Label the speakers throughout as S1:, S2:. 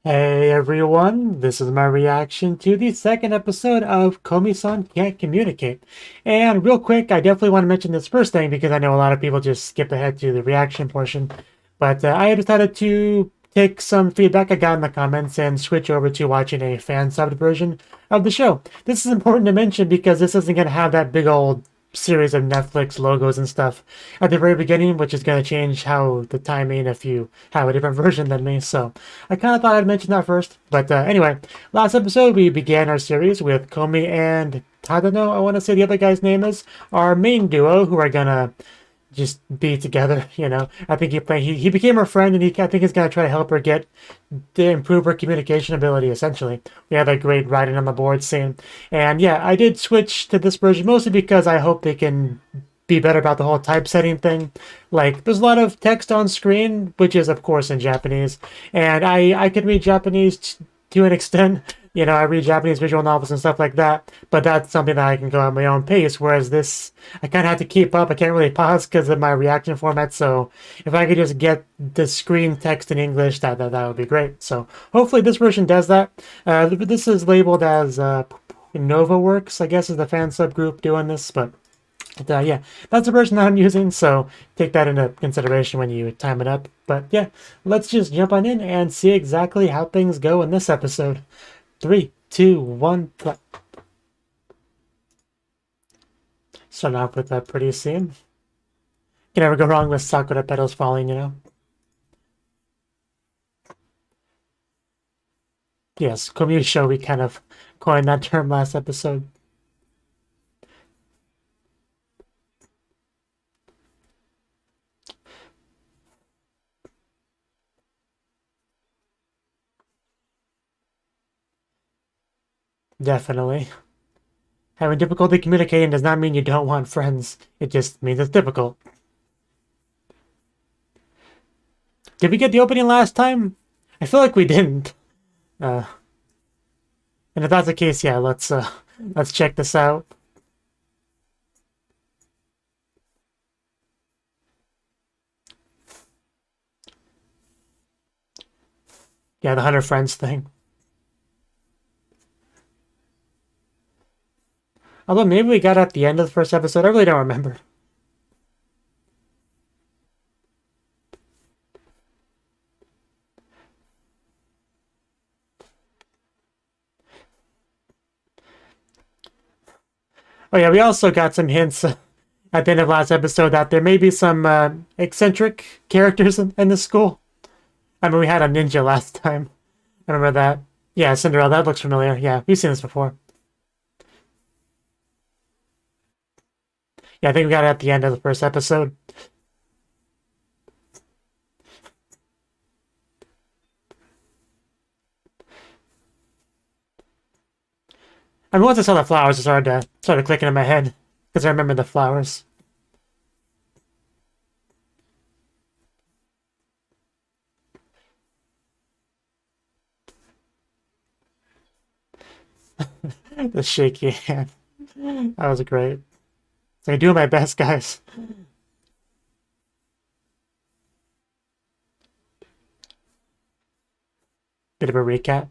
S1: Hey everyone, this is my reaction to the second episode of Komi-san Can't Communicate. And real quick, I definitely want to mention this first thing because I know a lot of people just skip ahead to the reaction portion. But I decided to take some feedback I got in the comments and switch over to watching a fan-subbed version of the show. This is important to mention because this isn't going to have that big old series of Netflix logos and stuff at the very beginning, which is going to change how the timing if you have a different version than me. So I kind of thought I'd mention that first. But anyway, last episode we began our series with Komi and Tadano, I want to say the other guy's name is, our main duo who are going to just be together, you know. I think he became her friend, and I think he's gonna try to help her get to improve her communication ability. Essentially, we have a great writing on the board scene, and yeah, I did switch to this version mostly because I hope they can be better about the whole typesetting thing. Like, there's a lot of text on screen, which is of course in Japanese, and I can read Japanese to an extent. You know, I read Japanese visual novels and stuff like that, but that's something that I can go at my own pace. Whereas this, I kind of have to keep up. I can't really pause because of my reaction format. So if I could just get the screen text in English, that would be great. So hopefully this version does that. This is labeled as Nova Works, I guess, is the fan subgroup doing this, but yeah, that's the version that I'm using, so take that into consideration when you time it up. But yeah, let's just jump on in and see exactly how things go in this episode. 3, 2, 1, play. Start off with a pretty scene. Can never go wrong with sakura petals falling, you know? Yes, Comyushou, we kind of coined that term last episode. Definitely. Having difficulty communicating does not mean you don't want friends. It just means it's difficult. Did we get the opening last time? I feel like we didn't. Uh, and if that's the case, yeah, let's check this out. Yeah, the 100 friends thing. Although maybe we got at the end of the first episode. I really don't remember. Oh yeah, we also got some hints at the end of last episode that there may be some eccentric characters in the school. I mean, we had a ninja last time. I remember that. Yeah, Cinderella, that looks familiar. Yeah, we've seen this before. Yeah, I think we got it at the end of the first episode. I mean, once I saw the flowers, it started clicking in my head because I remember the flowers. The shaky hand. That was great. So I'm doing my best, guys. Bit of a recap.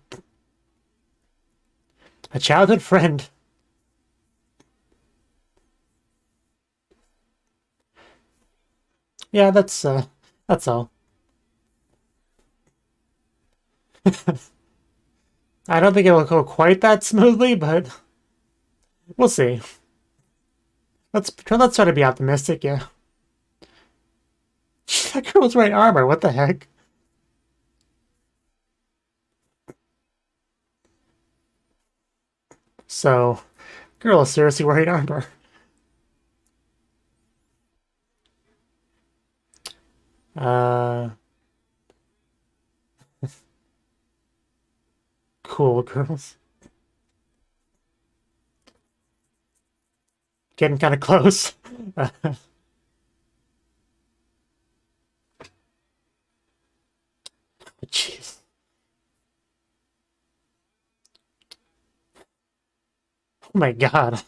S1: A childhood friend. Yeah, that's all. I don't think it will go quite that smoothly, but we'll see. Let's try to be optimistic, yeah. That girl was wearing armor, what the heck? So, girl is seriously wearing armor. Uh, cool girls. Getting kind of close. Jeez. Oh my god.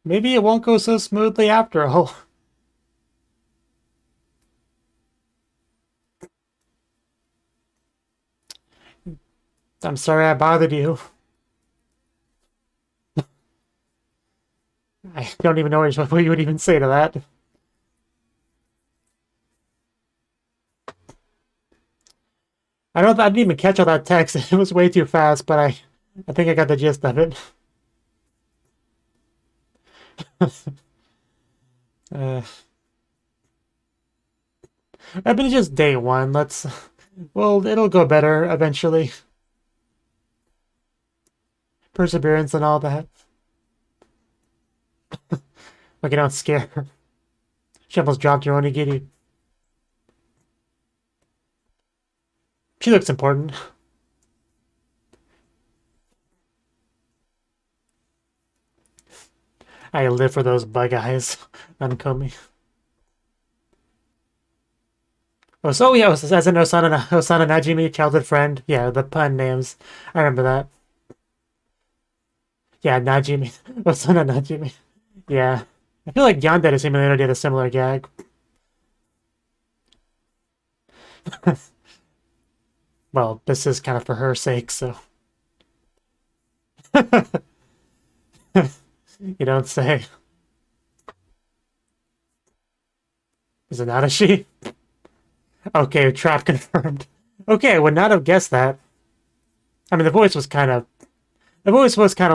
S1: Maybe it won't go so smoothly after all. I'm sorry I bothered you. I don't even know what you would even say to that. I didn't even catch all that text. It was way too fast, but I think I got the gist of it. uh, I mean, it's just day one. Well, it'll go better eventually. Perseverance and all that. Like, you don't scare her. She almost dropped her onigiri. She looks important. I live for those bug eyes on Komi. Oh, so yeah, as an Osana Najimi, childhood friend. Yeah, the pun names. I remember that. Yeah, Najimi. Osana Najimi. Yeah. I feel like Yandere Simulator did a similar gag. Well, this is kind of for her sake, so. You don't say. Is it not a she? Okay, trap confirmed. Okay, I would not have guessed that. I mean, the voice was kind of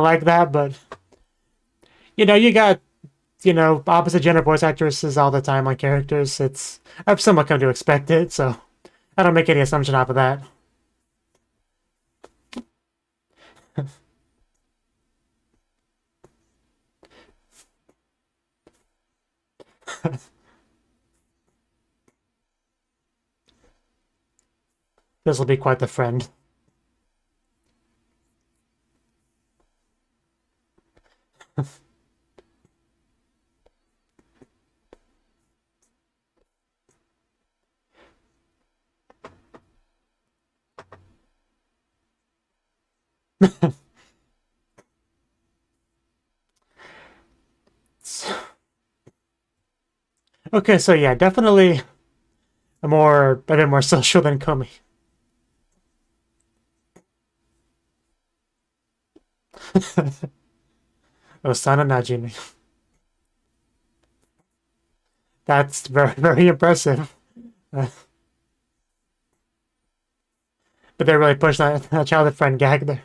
S1: like that, but you got opposite gender voice actresses all the time on characters. I've somewhat come to expect it, so I don't make any assumption off of that. This will be quite the friend. Okay, so yeah, definitely a bit more social than Komi. Osana Najimi. That's very, very impressive. But they really pushed that childhood friend gag there.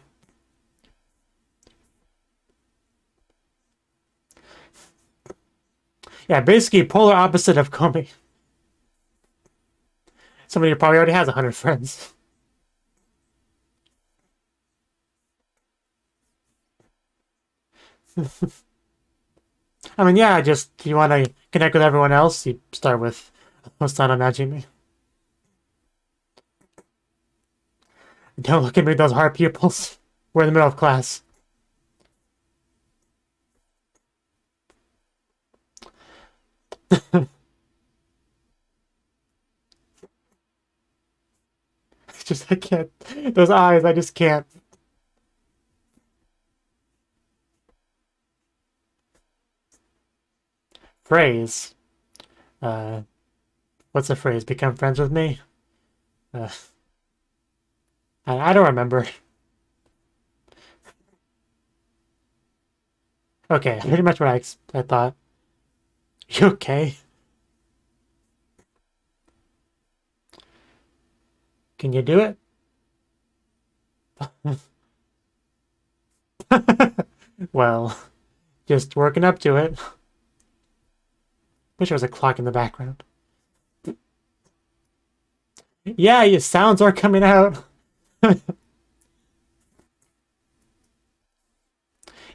S1: Yeah, basically polar opposite of Komi. Somebody who probably already has 100 friends. I mean, yeah, just if you want to connect with everyone else, you start with Osana Najimi. Don't look at me with those hard pupils. We're in the middle of class. I can't. Those eyes, I just can't. Phrase. What's the phrase? Become friends with me? I don't remember. Okay, pretty much what I thought. You okay? Can you do it? Well, just working up to it. Wish there was a clock in the background. Yeah, your sounds are coming out.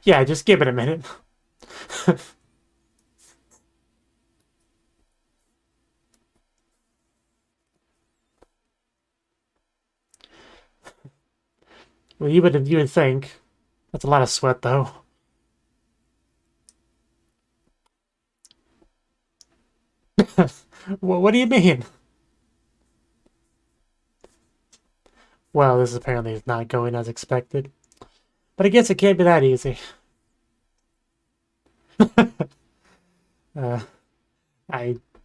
S1: Yeah, just give it a minute. Well, you would think. That's a lot of sweat, though. What do you mean? Well, this apparently is not going as expected. But I guess it can't be that easy. uh,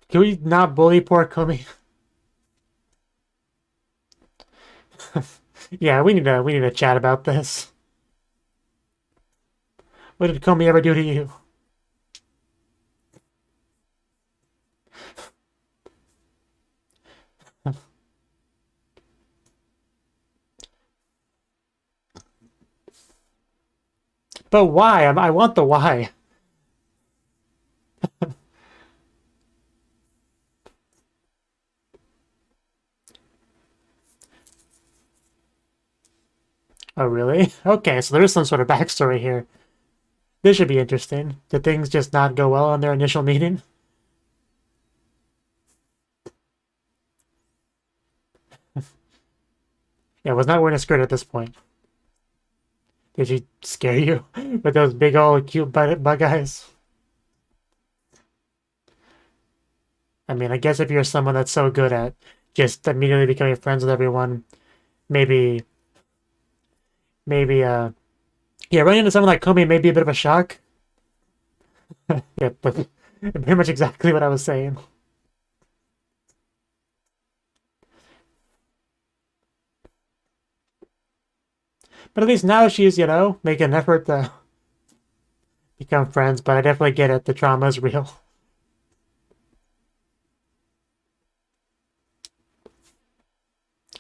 S1: can we not bully poor Komi? Yeah, we need to chat about this. What did Komi ever do to you? But why? I want the why. Oh, really? Okay, so there is some sort of backstory here. This should be interesting. Did things just not go well on their initial meeting? Yeah, I was not wearing a skirt at this point. Did she scare you with those big old cute bug eyes? I mean, I guess if you're someone that's so good at just immediately becoming friends with everyone, maybe, maybe, yeah, running into someone like Komi may be a bit of a shock. Yeah, but pretty much exactly what I was saying. But at least now she's, making an effort to become friends. But I definitely get it. The trauma is real.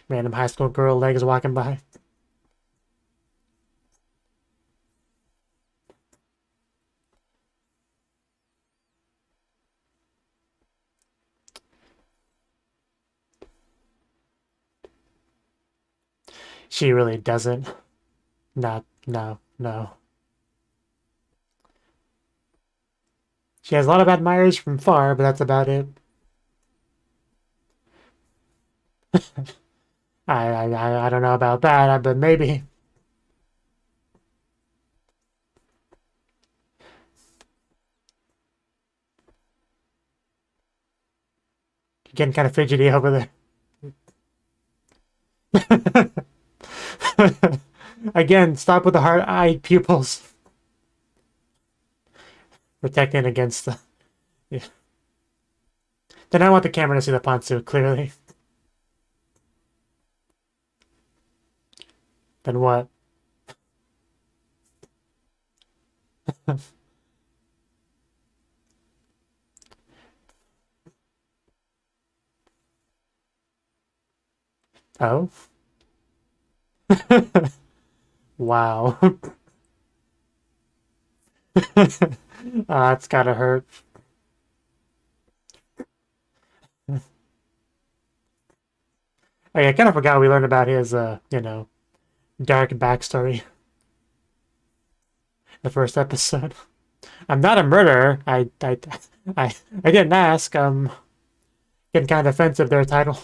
S1: Random high school girl legs walking by. She really doesn't. Not, no, no. She has a lot of admirers from far, but that's about it. I don't know about that, but maybe. Getting kind of fidgety over there. Again, stop with the hard-eyed pupils. Protecting against the... Yeah. Then I want the camera to see the pantsuit, clearly. Then what? Oh? Wow. That's gotta hurt. Oh, yeah, I kind of forgot we learned about his, dark backstory the first episode. I'm not a murderer. I didn't ask. Getting kind of offensive their title.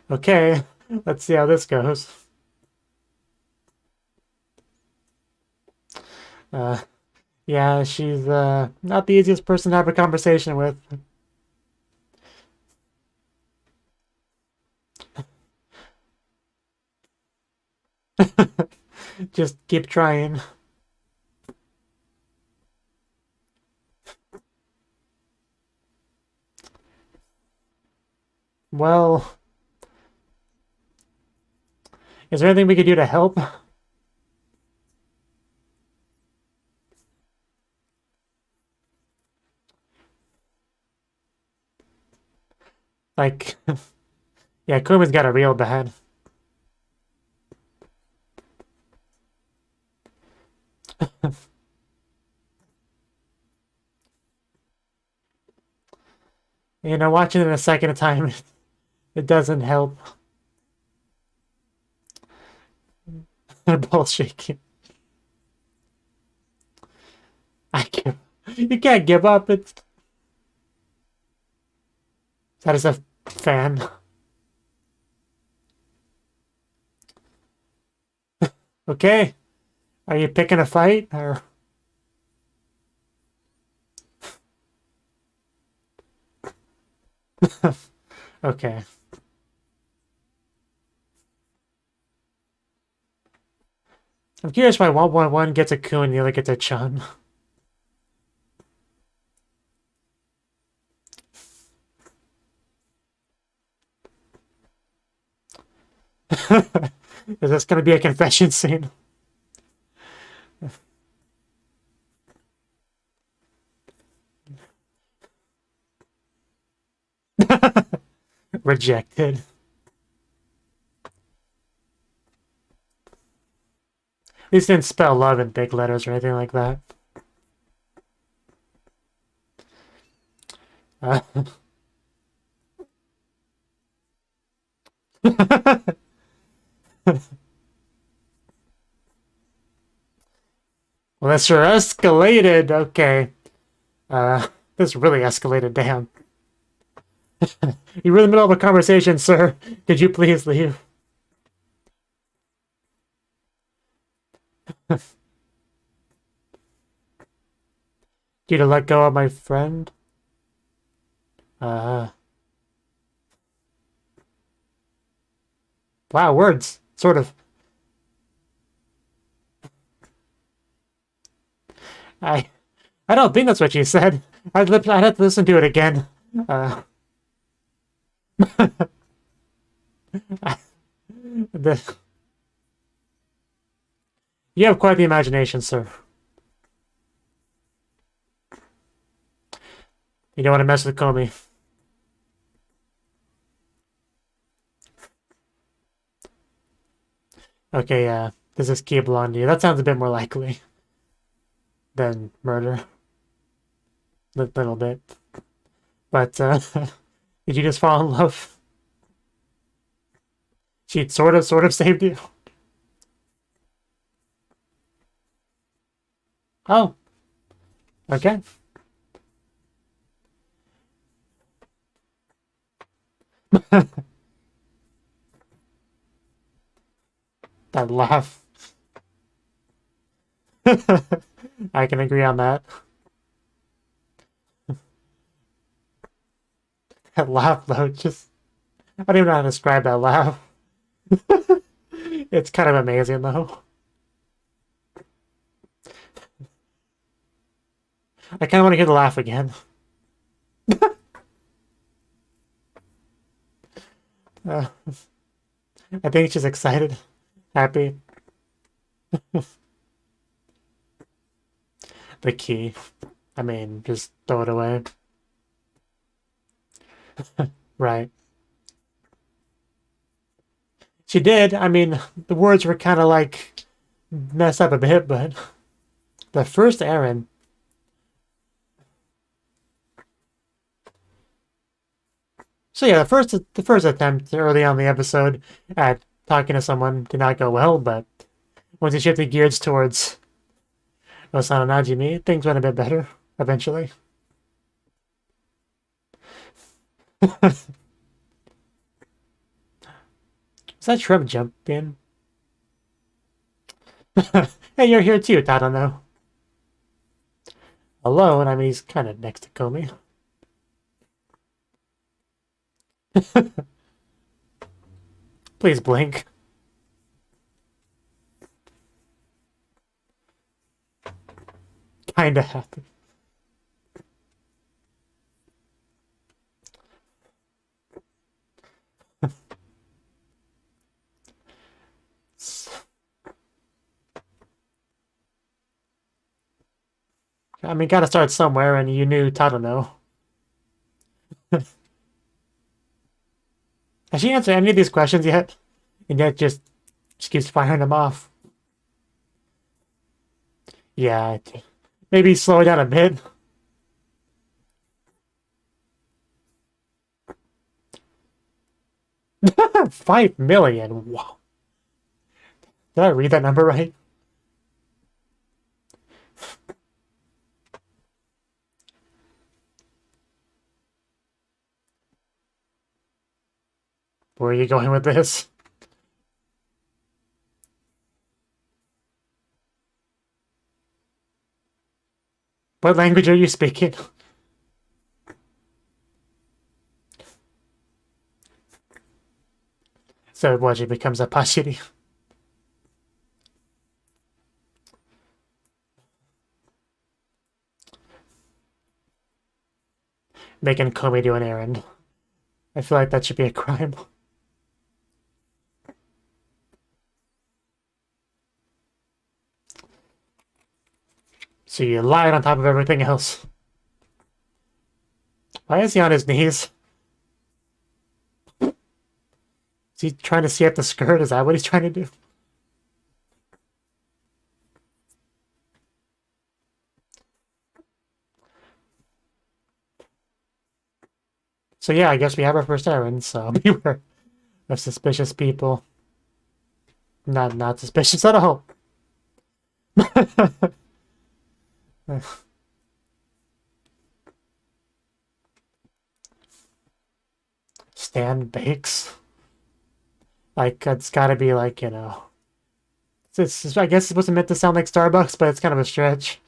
S1: Okay, let's see how this goes. Uh, yeah, she's not the easiest person to have a conversation with. Just keep trying. Well, is there anything we could do to help? Like, yeah, Kuma's got a real bad. Watching it a second time, it doesn't help. They're both shaking. You can't give up. That is a fan. Okay. Are you picking a fight or? Okay. I'm curious why one gets a Kun and the other gets a Chun. Is this going to be a confession scene? Rejected. At least didn't spell love in big letters or anything like that. Well, that sure escalated. Okay. This really escalated, damn. You were in the middle of a conversation, sir. Could you please leave? You to let go of my friend? Wow, words. Sort of. I don't think that's what you said. I'd have to listen to it again. You have quite the imagination, sir. You don't want to mess with Komi. Okay, yeah. Does this key belong to you? That sounds a bit more likely than murder. Little bit. But, did you just fall in love? She sort of saved you? Oh. Okay. That laugh. I can agree on that. That laugh, though, just... I don't even know how to describe that laugh. It's kind of amazing, though. I kind of want to hear the laugh again. I think she's excited. Happy. The key. I mean, just throw it away. Right. She did. I mean, the words were kind of like messed up a bit, but the first errand. So yeah, the first attempt early on in the episode at talking to someone did not go well, but once he shifted gears towards Osana Najimi, things went a bit better eventually. Is that shrimp jumping? Hey, you're here too, Tadano. Alone? I mean, he's kind of next to Komi. Please blink. Kinda happy. I mean, gotta start somewhere, and you knew Tadano. Has she answered any of these questions yet? And yet just keeps firing them off. Yeah, maybe slow it down a bit. $5 million. Wow. Did I read that number right? Where are you going with this? What language are you speaking? So Waji becomes a Pashiri. Making Komi do an errand. I feel like that should be a crime. So you lied on top of everything else. Why is he on his knees? Is he trying to see up the skirt? Is that what he's trying to do? So yeah, I guess we have our first errand, so beware of suspicious people. Not suspicious at all. Stan bakes. Like, it's gotta be like, you know. I guess it wasn't meant to sound like Starbucks, but it's kind of a stretch.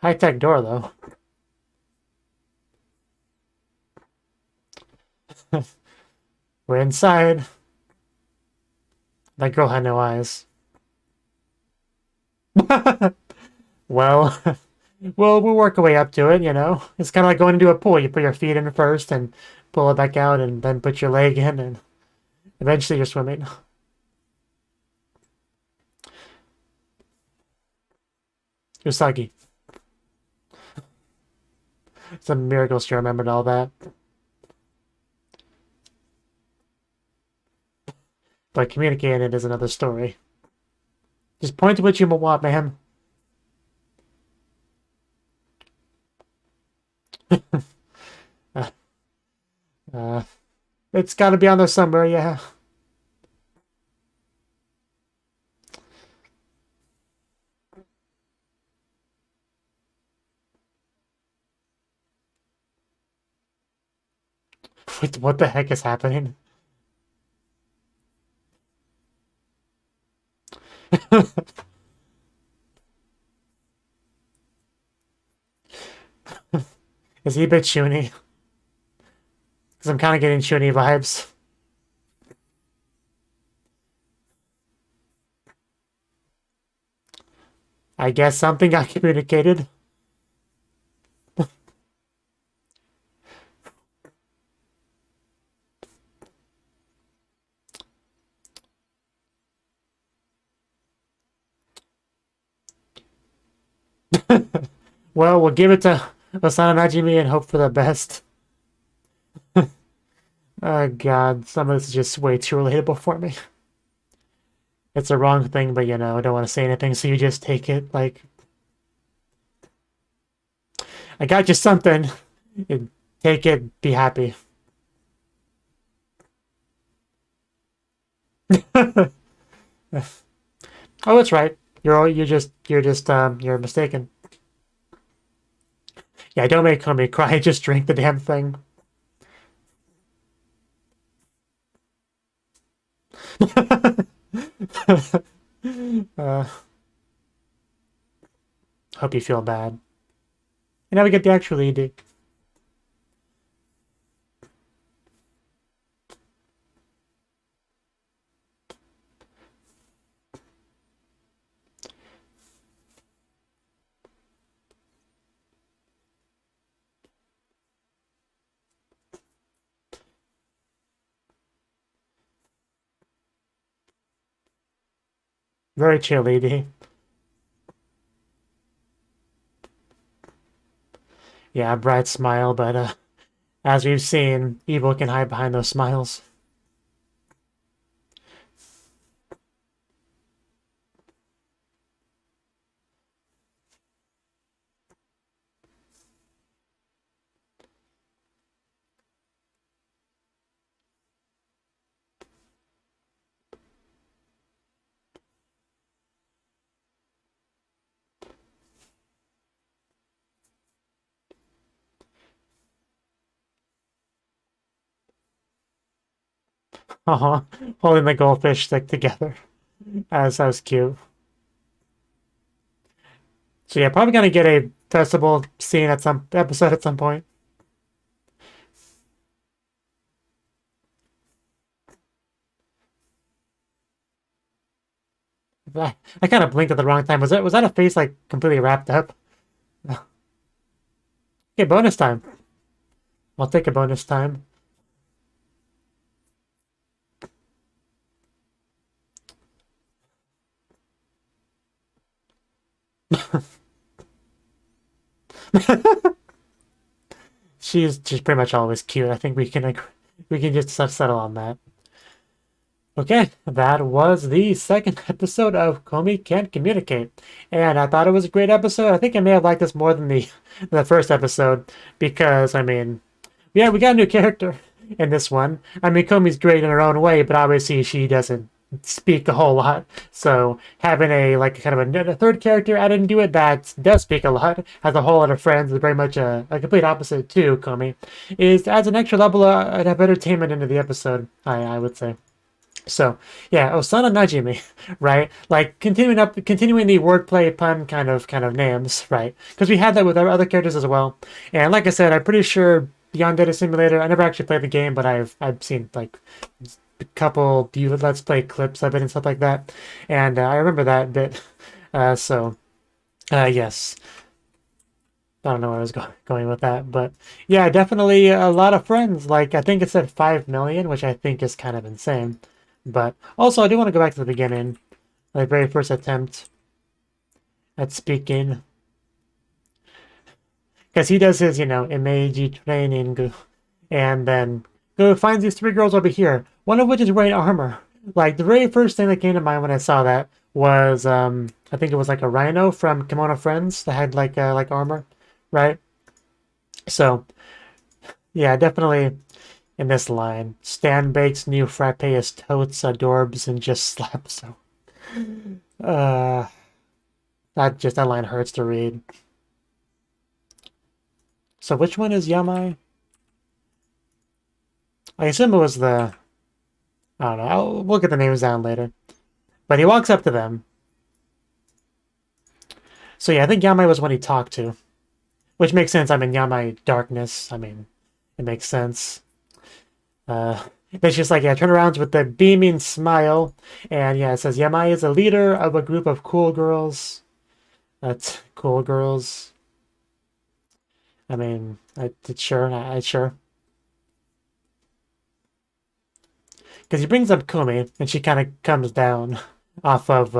S1: High-tech door, though. We're inside. That girl had no eyes. Well, we'll work our way up to it, you know. It's kind of like going into a pool. You put your feet in first and pull it back out and then put your leg in and eventually you're swimming. Usagi. It's a miracle she remembered all that. But communicating it is another story. Just point to what you want, ma'am. It's got to be on there somewhere, yeah. Wait, what the heck is happening? Is he a bit Shuni? Because I'm kind of getting Shuni vibes. I guess something got communicated. Well, we'll give it to Osana Najimi and hope for the best. Oh god, some of this is just way too relatable for me. It's a wrong thing, but you know, I don't want to say anything, so you just take it. Like, I got you something. You take it, be happy. Oh, that's right. You're mistaken. Yeah, don't make Komi cry. Just drink the damn thing. Hope you feel bad. And now we get the actual ED. Very chill ED. Yeah, bright smile, but as we've seen, evil can hide behind those smiles. Holding the goldfish stick together. That was cute. So yeah, probably gonna get a festival scene at some episode at some point. I kind of blinked at the wrong time. Was that a face like completely wrapped up? Okay, bonus time. I'll take a bonus time. She's pretty much always cute. I think we can just settle on that. Okay, that was the second episode of Komi Can't Communicate, and I thought it was a great episode. I think I may have liked this more than the first episode because I mean, yeah, we got a new character in this one. I mean, Komi's great in her own way, but obviously she doesn't speak a whole lot. So having a like kind of a third character added into it that does speak a lot, has a whole lot of friends, is very much a complete opposite to Komi, is adds an extra level of entertainment into the episode. I would say. So yeah, Osana Najimi, right? Like continuing the wordplay pun kind of names, right? Because we had that with our other characters as well. And like I said, I'm pretty sure Beyond Data Simulator. I never actually played the game, but I've seen like a couple Let's Play clips of it and stuff like that, and I remember that bit. Yes, I don't know where I was going with that, but yeah, definitely a lot of friends. Like I think it said 5 million, which I think is kind of insane. But also, I do want to go back to the beginning, my very first attempt at speaking, because he does his, imeji training, and then go finds these three girls over here, one of which is wearing armor. Like the very first thing that came to mind when I saw that was, I think it was like a rhino from Kimono Friends that had like armor, right? So yeah, definitely. In this line, Stan bakes new frappe is totes adorbs and just slaps so. Uh, that line hurts to read. So which one is Yamai? I assume it was the. I don't know. We'll get the names down later. But he walks up to them. So yeah, I think Yamai was one he talked to, which makes sense. I mean, Yamai darkness. I mean, it makes sense. It's just like, yeah, turnarounds with the beaming smile. And yeah, it says, Yamai is a leader of a group of cool girls. That's cool girls. I mean, sure. Because he brings up Kumi, and she kind of comes down off of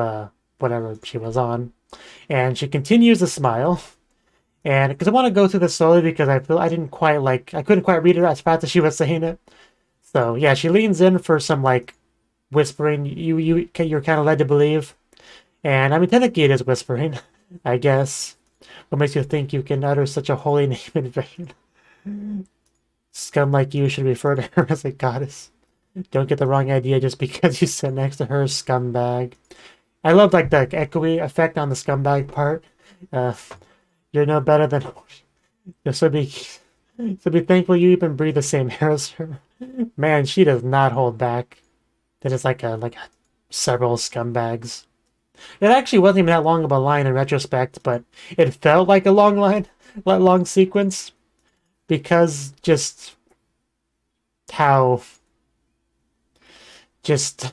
S1: whatever she was on. And she continues to smile. And because I want to go through this slowly because I feel I couldn't quite read it as fast as she was saying it. So yeah, she leans in for some like whispering. You're kind of led to believe, and I mean technically it is whispering, I guess. What makes you think you can utter such a holy name in vain? Scum like you should refer to her as a goddess. Don't get the wrong idea just because you sit next to her, scumbag. I love like the echoey effect on the scumbag part. Uh, you're no better than. So be thankful you even breathe the same air as her. Man, she does not hold back. That is like several scumbags. It actually wasn't even that long of a line in retrospect, but it felt like a long line, long sequence, because just how just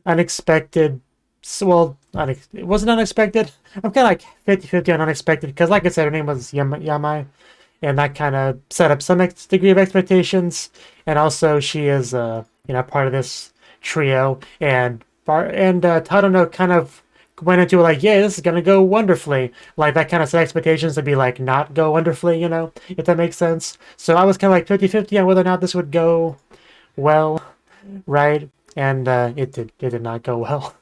S1: unexpected. Well, it wasn't unexpected. I'm kind of like 50-50 on unexpected, because like I said, her name was Yamai, and that kind of set up some degree of expectations. And also, she is, part of this trio. And Tadano kind of went into it like, yeah, this is gonna go wonderfully. Like that kind of set expectations to be like not go wonderfully, if that makes sense. So I was kind of like 50-50 on whether or not this would go well, right? And it did not go well.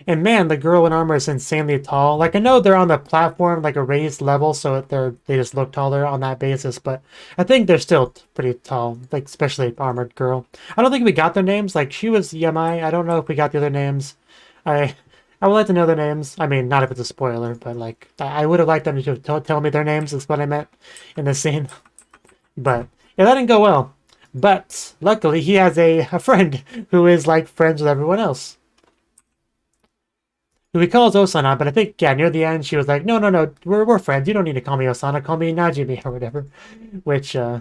S1: And man, the girl in armor is insanely tall. Like I know they're on the platform, like a raised level, so they just look taller on that basis. But I think they're still pretty tall, like especially armored girl. I don't think we got their names. Like she was Yamai. I don't know if we got the other names. I I would like to know their names. I mean, not if it's a spoiler, but like I would have liked them to tell me their names. Is what I meant in this scene. But yeah, that didn't go well. But luckily, he has a friend who is like friends with everyone else, who he calls Osana, but I think, yeah, near the end, she was like, no, no, no, we're friends. You don't need to call me Osana. Call me Najimi or whatever. Which, Yeah,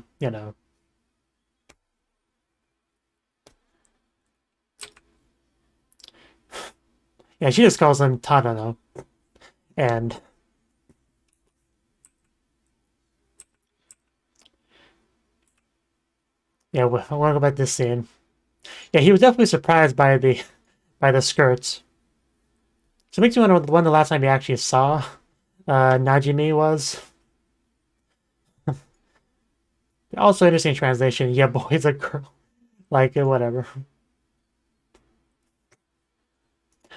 S1: she just calls him Tadano. And, yeah, I want to go back to this scene. Yeah, he was definitely surprised by the skirts. So it makes me wonder when the last time you actually saw Najimi was. Also, interesting translation. Yeah, boy's a girl. Like, whatever.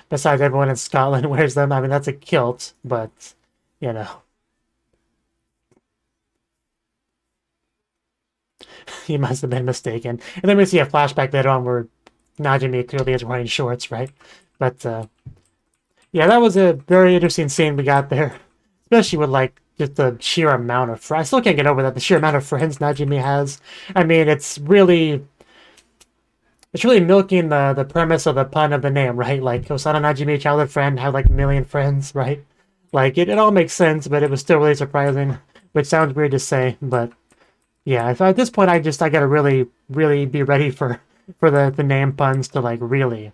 S1: Besides, everyone in Scotland wears them. I mean, that's a kilt, but, you know. He must have been mistaken. And then we see a flashback later on where Najimi clearly is wearing shorts, right? But, yeah, that was a very interesting scene we got there. Especially with, like, just the sheer amount of friends. I still can't get over that, the sheer amount of friends Najimi has. I mean, it's really milking the premise of the pun of the name, right? Like, Osana Najimi, childhood friend, had like a million friends, right? Like, it all makes sense, but it was still really surprising, which sounds weird to say, but yeah, at this point, I gotta really, really be ready for the name puns to, like, really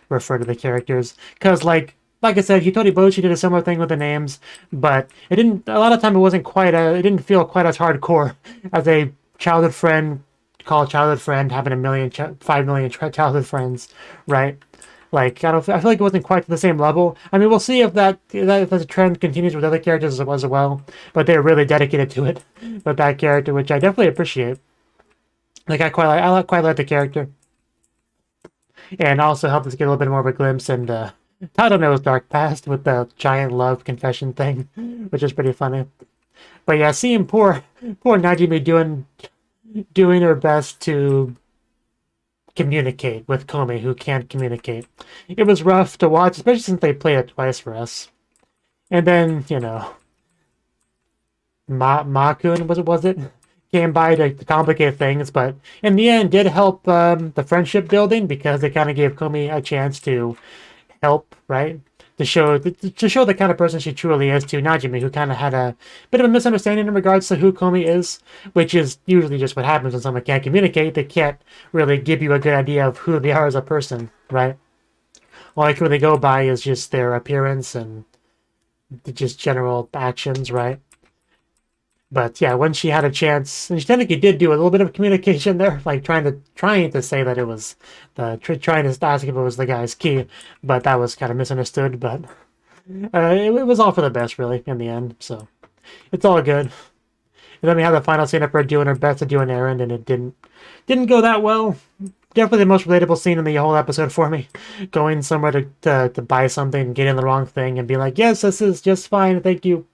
S1: refer to the characters. Because, like I said, Hitori Bochi did a similar thing with the names, but it didn't, a lot of time it wasn't quite, it didn't feel quite as hardcore as a childhood friend, call a childhood friend, having 5 million childhood friends, right? Like, I feel like it wasn't quite to the same level. I mean, we'll see if if the trend continues with other characters as well, but they're really dedicated to it with that character, which I definitely appreciate. Like, I quite like the character, and also helped us get a little bit more of a glimpse into Tadano's dark past with the giant love confession thing, which is pretty funny. But yeah, seeing poor Najimi doing her best to communicate with Komi, who can't communicate. It was rough to watch, especially since they played it twice for us. And then, you know, Makun, was it? Came by to complicate things, but in the end did help the friendship building because it kind of gave Komi a chance to help, right? To show the kind of person she truly is to Najimi, who kind of had a bit of a misunderstanding in regards to who Komi is, which is usually just what happens when someone can't communicate. They can't really give you a good idea of who they are as a person, right? All they can really go by is just their appearance and just general actions, right? But yeah, when she had a chance, and she technically did do a little bit of communication there, like trying to say that it was trying to ask if it was the guy's key, but that was kind of misunderstood. But it was all for the best, really, in the end. So it's all good. And then we had the final scene of her doing her best to do an errand, and it didn't go that well. Definitely the most relatable scene in the whole episode for me. Going somewhere to buy something, getting the wrong thing, and be like, "Yes, this is just fine. Thank you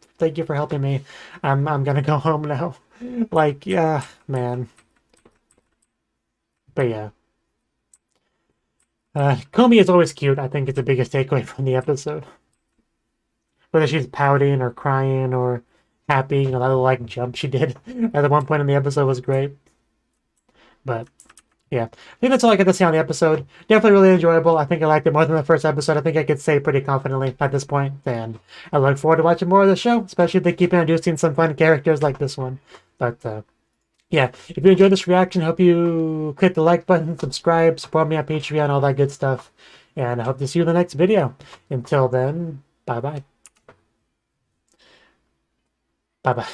S1: for helping me. I'm gonna go home now." Like, yeah, man. But yeah. Komi is always cute. I think it's the biggest takeaway from the episode. Whether she's pouting or crying or happy, you know, that little like jump she did at the one point in the episode was great. But yeah, I think that's all I got to say on the episode. Definitely really enjoyable. I think I liked it more than the first episode. I think I could say pretty confidently at this point. And I look forward to watching more of the show, especially if they keep introducing some fun characters like this one. But yeah, if you enjoyed this reaction, hope you click the like button, subscribe, support me on Patreon, all that good stuff. And I hope to see you in the next video. Until then, bye-bye. Bye-bye.